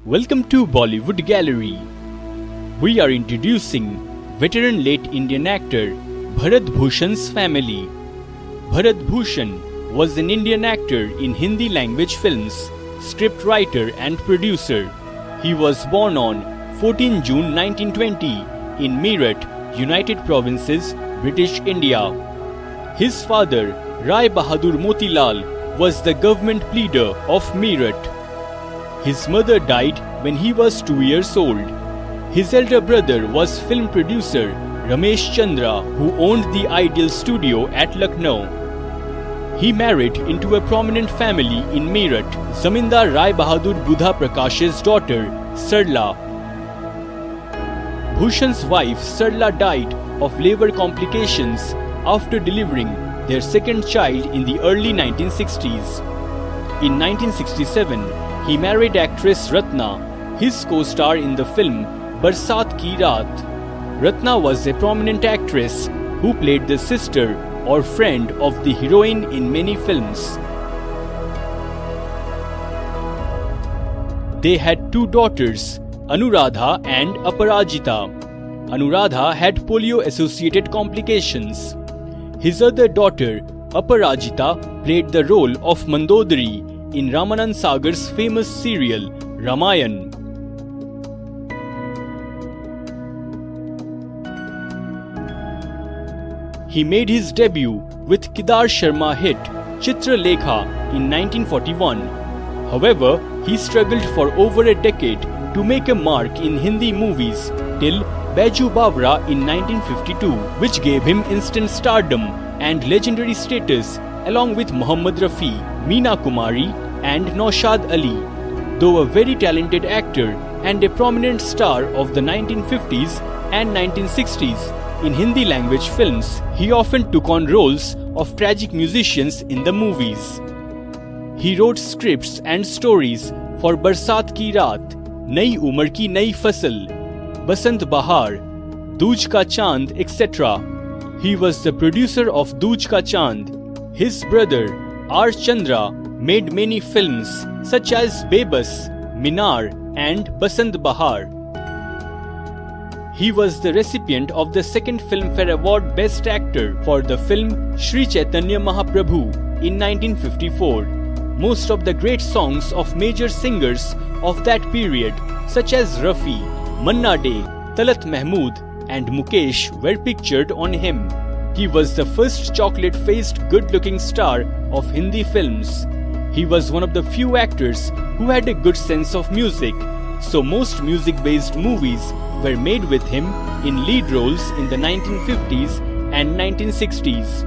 Welcome to Bollywood Gallery. We are introducing veteran late Indian actor Bharat Bhushan's family. Bharat Bhushan was an Indian actor in Hindi language films, scriptwriter and producer. He was born on 14 June 1920 in Meerut, United Provinces, British India. His father, Raibahadur Motilal, was the government pleader of Meerut. His mother died when he was 2 years old. His elder brother was film producer Ramesh Chandra, who owned the Ideal Studio at Lucknow. He married into a prominent family in Meerut, Zamindar Raibahadur Budha Prakash's daughter, Sarla. Bhushan's wife Sarla died of labor complications after delivering their second child in the early 1960s. In 1967, he married actress Ratna, his co-star in the film Barsaat Ki Raat. Ratna was a prominent actress who played the sister or friend of the heroine in many films. They had two daughters, Anuradha and Aparajita. Anuradha had polio-associated complications. His other daughter, Aparajita, played the role of Mandodari in Ramanand Sagar's famous serial, Ramayana. He made his debut with Kedar Sharma hit Chitra Lekha in 1941. However, he struggled for over a decade to make a mark in Hindi movies till Baiju Bawra in 1952, which gave him instant stardom and legendary status along with Mohammad Rafi, Meena Kumari and Naushad Ali. Though a very talented actor and a prominent star of the 1950s and 1960s in Hindi language films, he often took on roles of tragic musicians in the movies. He wrote scripts and stories for Barsaat Ki Raat, Nai Umar Ki Nai Fasal, Basant Bahar, Dooj Ka Chand, etc. He was the producer of Dooj Ka Chand. His brother R. Chandra made many films such as Bebas, Minar and Basant Bahar. He was the recipient of the second Filmfare Award Best Actor for the film Shri Chaitanya Mahaprabhu in 1954. Most of the great songs of major singers of that period such as Rafi, Manna Dey, Talat Mahmood and Mukesh were pictured on him. He was the first chocolate-faced good-looking star of Hindi films. He was one of the few actors who had a good sense of music, so most music-based movies were made with him in lead roles in the 1950s and 1960s.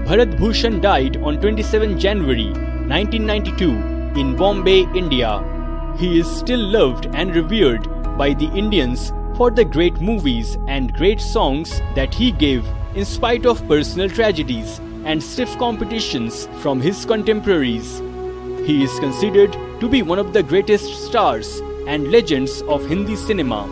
Bharat Bhushan died on 27 January 1992 in Bombay, India. He is still loved and revered by the Indians for the great movies and great songs that he gave in spite of personal tragedies and stiff competitions from his contemporaries. He is considered to be one of the greatest stars and legends of Hindi cinema.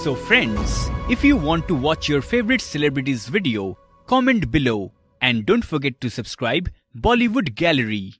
So friends, if you want to watch your favorite celebrities video, comment below and don't forget to subscribe Bollywood Gallery.